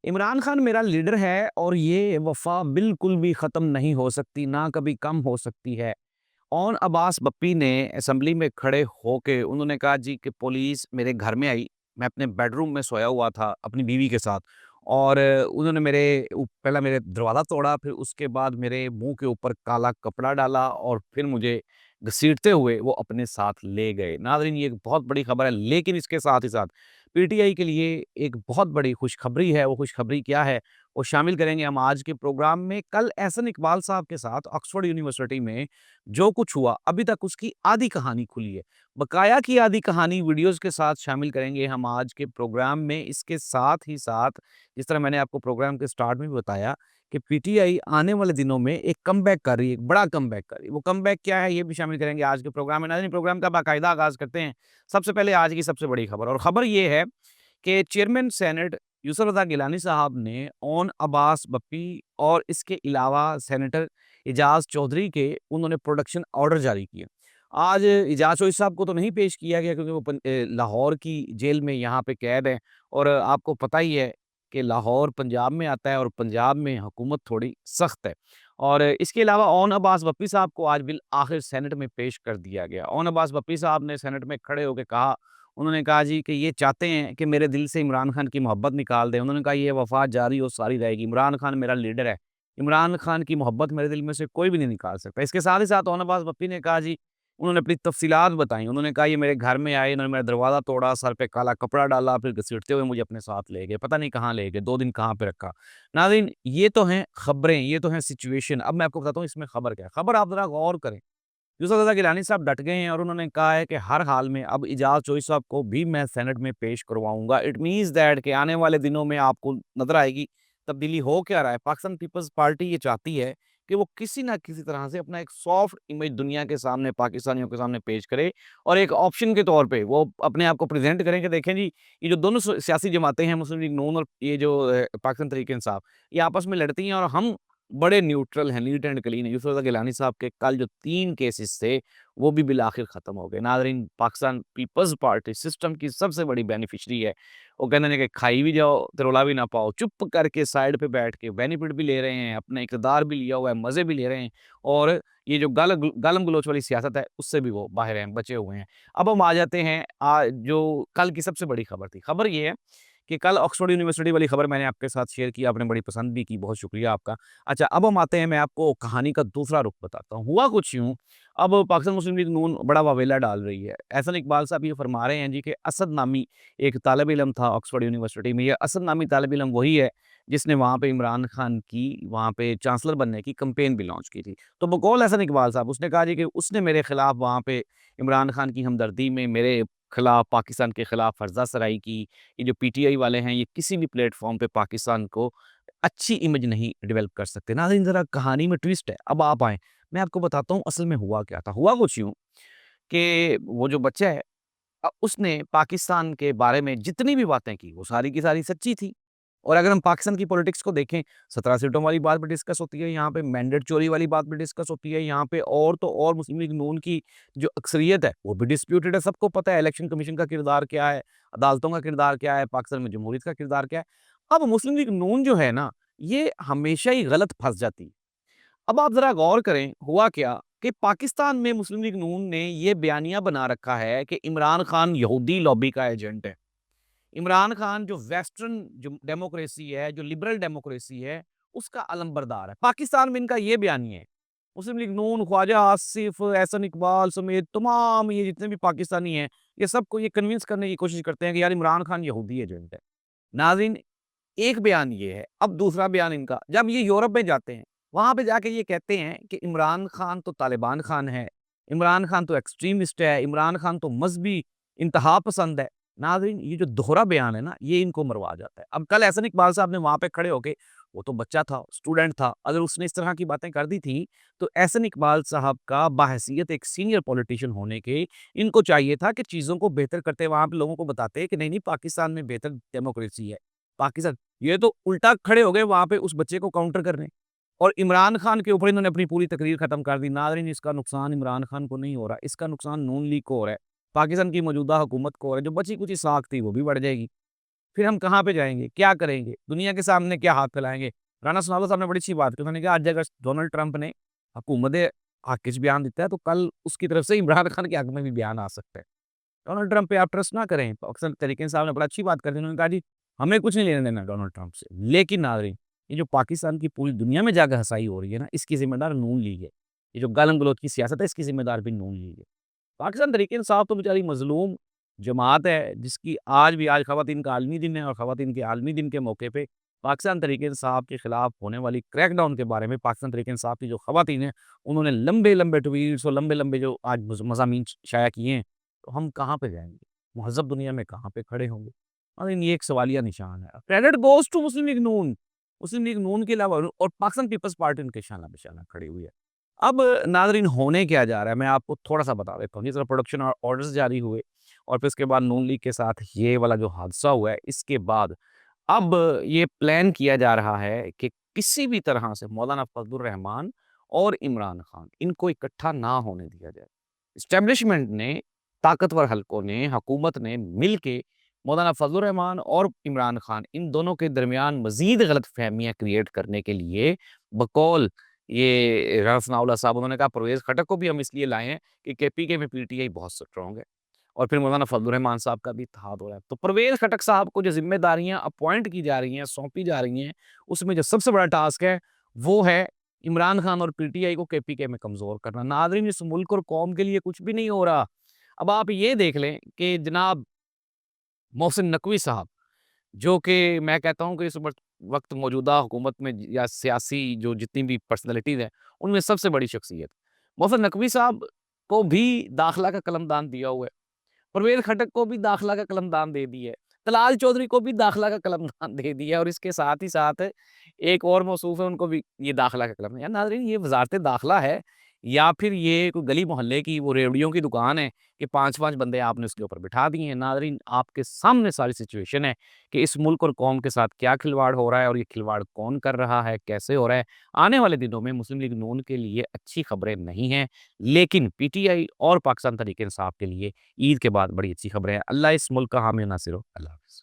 عمران خان میرا لیڈر ہے اور یہ وفا بالکل بھی ختم نہیں ہو سکتی، نہ کبھی کم ہو سکتی ہے۔ اون عباس بپی نے اسمبلی میں کھڑے ہو کے انہوں نے کہا جی کہ پولیس میرے گھر میں آئی، میں اپنے بیڈ روم میں سویا ہوا تھا اپنی بیوی کے ساتھ، اور انہوں نے پہلا میرے دروازہ توڑا، پھر اس کے بعد میرے منہ کے اوپر کالا کپڑا ڈالا اور پھر مجھے گھسیٹتے ہوئے وہ اپنے ساتھ لے گئے۔ ناظرین، یہ ایک بہت بڑی خبر ہے، لیکن اس کے ساتھ ہی ساتھ پی ٹی آئی کے لیے ایک بہت بڑی خوشخبری ہے۔ وہ خوشخبری کیا ہے وہ شامل کریں گے ہم آج کے پروگرام میں۔ کل احسن اقبال صاحب کے ساتھ آکسفورڈ یونیورسٹی میں جو کچھ ہوا، ابھی تک اس کی آدھی کہانی کھلی ہے، بقایا کی آدھی کہانی ویڈیوز کے ساتھ شامل کریں گے ہم آج کے پروگرام میں۔ اس کے ساتھ ہی ساتھ جس طرح میں نے آپ کو پروگرام کے سٹارٹ میں بھی بتایا کہ پی ٹی آئی آنے والے دنوں میں ایک کم بیک کر رہی ہے، ایک بڑا کم بیک کر رہی ہے۔ وہ کم بیک کیا ہے یہ بھی شامل کریں گے آج کے پروگرام میں۔ ناظرین، پروگرام کا باقاعدہ آغاز کرتے ہیں۔ سب سے پہلے آج کی سب سے بڑی خبر، اور خبر یہ ہے کہ چیئرمین سینٹ یوسف رضا گیلانی صاحب نے اون عباس بپی اور اس کے علاوہ سینیٹر اعجاز چودھری کے انہوں نے پروڈکشن آرڈر جاری کیے۔ آج اعجاز چودھری صاحب کو تو نہیں پیش کیا گیا کیونکہ وہ لاہور کی جیل میں یہاں پہ قید ہے، اور آپ کو پتہ ہی ہے کہ لاہور پنجاب میں آتا ہے اور پنجاب میں حکومت تھوڑی سخت ہے۔ اور اس کے علاوہ اون عباس بپی صاحب کو آج بالآخر سینٹ میں پیش کر دیا گیا۔ اون عباس بپی صاحب نے سینٹ میں کھڑے ہو کے کہا، انہوں نے کہا جی کہ یہ چاہتے ہیں کہ میرے دل سے عمران خان کی محبت نکال دیں۔ انہوں نے کہا یہ وفا جاری اور ساری رہے گی، عمران خان میرا لیڈر ہے، عمران خان کی محبت میرے دل میں سے کوئی بھی نہیں نکال سکتا۔ اس کے ساتھ ہی ساتھ اون عباس بپی نے کہا جی، انہوں نے اپنی تفصیلات بتائیں۔ انہوں نے کہا یہ میرے گھر میں آئے، انہوں نے میرا دروازہ توڑا، سر پہ کالا کپڑا ڈالا، پھر گھسیٹتے ہوئے مجھے اپنے ساتھ لے گئے، پتہ نہیں کہاں لے گئے، 2 دن کہاں پہ رکھا۔ ناظرین، یہ تو ہیں خبریں، یہ تو ہیں سچویشن۔ اب میں آپ کو بتاتا ہوں اس میں خبر کیا ہے۔ خبر آپ ذرا غور کریں، یوسف رضا گیلانی صاحب ڈٹ گئے ہیں اور انہوں نے کہا ہے کہ ہر حال میں اب اعجاز چودھری صاحب کو بھی میں سینٹ میں پیش کرواؤں گا۔ اٹ مینز دیٹ کہ آنے والے دنوں میں آپ کو نظر آئے گی تبدیلی ہو کیا رہا ہے۔ پاکستان پیپلز پارٹی یہ چاہتی ہے کہ وہ کسی نہ کسی طرح سے اپنا ایک سافٹ امیج دنیا کے سامنے، پاکستانیوں کے سامنے پیش کرے، اور ایک آپشن کے طور پہ وہ اپنے آپ کو پریزنٹ کریں کہ دیکھیں جی، یہ جو دونوں سیاسی جماعتیں ہیں، مسلم لیگ نون اور یہ جو پاکستان تحریک انصاف، یہ آپس میں لڑتی ہیں اور ہم بڑے نیوٹرل ہیں، نیٹ اینڈ کلین ہیں۔ یوسف رضا گیلانی صاحب کے کل جو 3 کیسز تھے وہ بھی بالآخر ختم ہو گئے۔ ناظرین، پاکستان پیپلز پارٹی سسٹم کی سب سے بڑی بینیفیشری ہے۔ وہ کہتے ہیں کہ کھائی بھی جاؤ تو رولا بھی نہ پاؤ، چپ کر کے سائڈ پہ بیٹھ کے بینیفٹ بھی لے رہے ہیں، اپنا اقتدار بھی لیا ہوا ہے، مزے بھی لے رہے ہیں، اور یہ جو گالم گلوچ والی سیاست ہے اس سے بھی وہ باہر ہیں، بچے ہوئے ہیں۔ اب ہم آ جاتے ہیں جو کل کی سب سے بڑی خبر تھی۔ خبر یہ ہے کہ کل آکسفورڈ یونیورسٹی والی خبر میں نے آپ کے ساتھ شیئر کی، آپ نے بڑی پسند بھی کی، بہت شکریہ آپ کا۔ اچھا، اب ہم آتے ہیں، میں آپ کو کہانی کا دوسرا رخ بتاتا ہوں۔ ہوا کچھ یوں، اب پاکستان مسلم لیگ نون بڑا واویلا ڈال رہی ہے۔ احسن اقبال صاحب یہ فرما رہے ہیں جی کہ اسد نامی ایک طالب علم تھا آکسفورڈ یونیورسٹی میں۔ یہ اسد نامی طالب علم وہی ہے جس نے وہاں پہ عمران خان کی وہاں پہ چانسلر بننے کی کمپین بھی لانچ کی تھی۔ تو بقول احسن اقبال صاحب اس نے کہا جی کہ اس نے میرے خلاف وہاں پہ عمران خان کی ہمدردی میں میرے خلاف، پاکستان کے خلاف فرضہ سرائی کی۔ یہ جو پی ٹی آئی والے ہیں، یہ کسی بھی پلیٹ فارم پہ پاکستان کو اچھی امیج نہیں ڈیولپ کر سکتے۔ ناظرین، ذرا کہانی میں ٹویسٹ ہے، اب آپ آئیں میں آپ کو بتاتا ہوں اصل میں ہوا کیا تھا۔ ہوا کچھ یوں کہ وہ جو بچہ ہے اس نے پاکستان کے بارے میں جتنی بھی باتیں کی وہ ساری کی ساری سچی تھی۔ اور اگر ہم پاکستان کی پولیٹکس کو دیکھیں، 17 سیٹوں والی بات بھی ڈسکس ہوتی ہے یہاں پہ، مینڈیٹ چوری والی بات بھی ڈسکس ہوتی ہے یہاں پہ، اور تو اور مسلم لیگ نون کی جو اکثریت ہے وہ بھی ڈسپیوٹڈ ہے۔ سب کو پتہ ہے الیکشن کمیشن کا کردار کیا ہے، عدالتوں کا کردار کیا ہے، پاکستان میں جمہوریت کا کردار کیا ہے۔ اب مسلم لیگ نون جو ہے نا، یہ ہمیشہ ہی غلط پھنس جاتی ہے۔ اب آپ ذرا غور کریں ہوا کیا کہ پاکستان میں مسلم لیگ نون نے یہ بیانیہ بنا رکھا ہے کہ عمران خان یہودی لابی کا ایجنٹ ہے۔ عمران خان جو ویسٹرن جو ڈیموکریسی ہے، جو لبرل ڈیموکریسی ہے، اس کا علم بردار ہے۔ پاکستان میں ان کا یہ بیانیہ ہے۔ مسلم لیگ نون، خواجہ آصف، احسن اقبال سمیت تمام یہ جتنے بھی پاکستانی ہیں، یہ سب کو یہ کنونس کرنے کی کوشش کرتے ہیں کہ یار عمران خان یہودی ایجنٹ ہے۔ ناظرین، ایک بیان یہ ہے، اب دوسرا بیان ان کا، جب یہ یورپ میں جاتے ہیں وہاں پہ جا کے یہ کہتے ہیں کہ عمران خان تو طالبان خان ہے، عمران خان تو ایکسٹریمسٹ ہے، عمران خان تو مذہبی انتہا پسند ہے۔ ناظرین، یہ جو دوہرا بیان ہے نا، یہ ان کو مروا جاتا ہے۔ اب کل احسن اقبال صاحب نے وہاں پہ کھڑے ہو کے، وہ تو بچہ تھا، اسٹوڈنٹ تھا، اگر اس نے اس طرح کی باتیں کر دی تھی تو احسن اقبال صاحب کا بحیثیت ایک سینئر پولیٹیشین ہونے کے ان کو چاہیے تھا کہ چیزوں کو بہتر کرتے وہاں پہ لوگوں کو بتاتے کہ نہیں نہیں، پاکستان میں بہتر ڈیموکریسی ہے پاکستان۔ یہ تو الٹا کھڑے ہو گئے وہاں پہ اس بچے کو کاؤنٹر کرنے، اور عمران خان کے اوپر انہوں نے اپنی پوری تقریر ختم کر دی۔ ناظرین، اس کا نقصان عمران خان کو نہیں ہو رہا، اس کا نقصان نون لیگ کو ہو رہا ہے، پاکستان کی موجودہ حکومت کو ہو رہا ہے۔ جو بچی کچھ ساکھ تھی وہ بھی بڑھ جائے گی۔ پھر ہم کہاں پہ جائیں گے؟ کیا کریں گے؟ دنیا کے سامنے کیا ہاتھ پھیلائیں گے؟ رانا ثناء صاحب نے بڑی اچھی بات کی، انہوں نے کہا آج اگر ڈونلڈ ٹرمپ نے حکومت آکش بیان دیتا ہے تو کل اس کی طرف سے عمران خان کے حق میں بھی بیان آ سکتا ہے۔ ڈونلڈ ٹرمپ پہ آپ ٹرسٹ نہ کریں۔ پاکستان تحریک انصاف نے بڑا اچھی بات کر دی، انہوں نے کہا جی ہمیں کچھ نہیں لینا دینا ڈونلڈ ٹرمپ سے، لیکن ناظرین یہ جو پاکستان کی پوری دنیا میں جا کے ہسائی ہو رہی ہے نا، اس کی ذمہ دار نون لیگ ہے۔ یہ جو گالم گلوچ کی سیاست ہے اس کی ذمہ دار بھی نون لیگ ہے۔ پاکستان تحریک انصاف تو بیچاری مظلوم جماعت ہے، جس کی آج خواتین کا عالمی دن ہے، اور خواتین کے عالمی دن کے موقع پہ پاکستان تحریک انصاف کے خلاف ہونے والی کریک ڈاؤن کے بارے میں پاکستان تحریک انصاف کی جو خواتین ہیں انہوں نے لمبے لمبے ٹویٹس اور لمبے لمبے جو آج مضامین شائع کیے ہیں، تو ہم کہاں پہ جائیں گے؟ مہذب دنیا میں کہاں پہ کھڑے ہوں گے؟ اور یہ ایک سوالیہ نشان ہے۔ Credit goes to Muslim League Noon, Muslim League Noon کے علاوہ اور پاکستان پیپلز پارٹی ان کے شانہ بشانہ کھڑی ہوئی ہے۔ اب ناظرین ہونے کیا جا رہا ہے میں آپ کو تھوڑا سا بتا دیتا ہوں۔ جس طرح پروڈکشن آرڈرز جاری ہوئے اور پھر اس کے بعد نون لیگ کے ساتھ یہ والا جو حادثہ ہوا ہے، اس کے بعد اب یہ پلان کیا جا رہا ہے کہ کسی بھی طرح سے مولانا فضل الرحمان اور عمران خان ان کو اکٹھا نہ ہونے دیا جائے۔ اسٹیبلشمنٹ نے، طاقتور حلقوں نے، حکومت نے مل کے مولانا فضل الرحمان اور عمران خان ان دونوں کے درمیان مزید غلط فہمیاں کریٹ کرنے کے لیے بقول یہ رانا ثناء اللہ صاحب انہوں نے کہا پرویز خٹک کو بھی ہم اس لیے لائے ہیں کہ کے پی کے میں پی ٹی آئی بہت اسٹرانگ ہے، اور پھر مولانا فضل الرحمان صاحب کا بھی اتحاد ہو رہا ہے۔ تو پرویز خٹک صاحب کو جو ذمہ داریاں اپوائنٹ کی جا رہی ہیں، سونپی جا رہی ہیں، اس میں جو سب سے بڑا ٹاسک ہے وہ ہے عمران خان اور پی ٹی آئی کو کے پی کے میں کمزور کرنا۔ ناظرین اس ملک اور قوم کے لیے کچھ بھی نہیں ہو رہا۔ اب آپ یہ دیکھ لیں کہ جناب محسن نقوی صاحب، جو کہ میں کہتا ہوں کہ اس وقت موجودہ حکومت میں یا سیاسی جو جتنی بھی پرسنالٹیز ہیں ان میں سب سے بڑی شخصیت، محسن نقوی صاحب کو بھی داخلہ کا قلم دان دیا ہوا ہے، پرویز خٹک کو بھی داخلہ کا قلم دان دے دیا ہے، طلال چودھری کو بھی داخلہ کا قلم دان دے دیا ہے، اور اس کے ساتھ ہی ساتھ ایک اور موصوف ہے ان کو بھی یہ داخلہ کا قلم دیا۔ ناظرین یہ وزارت داخلہ ہے یا پھر یہ کوئی گلی محلے کی وہ ریوڑیوں کی دکان ہے کہ 5 بندے آپ نے اس کے اوپر بٹھا دیے ہیں؟ ناظرین آپ کے سامنے ساری سچویشن ہے کہ اس ملک اور قوم کے ساتھ کیا کھلواڑ ہو رہا ہے، اور یہ کھلواڑ کون کر رہا ہے، کیسے ہو رہا ہے۔ آنے والے دنوں میں مسلم لیگ نون کے لیے اچھی خبریں نہیں ہیں، لیکن پی ٹی آئی اور پاکستان تحریک انصاف کے لیے عید کے بعد بڑی اچھی خبریں ہیں۔ اللہ اس ملک کا حامی و ناصر ہو۔ اللہ حافظ۔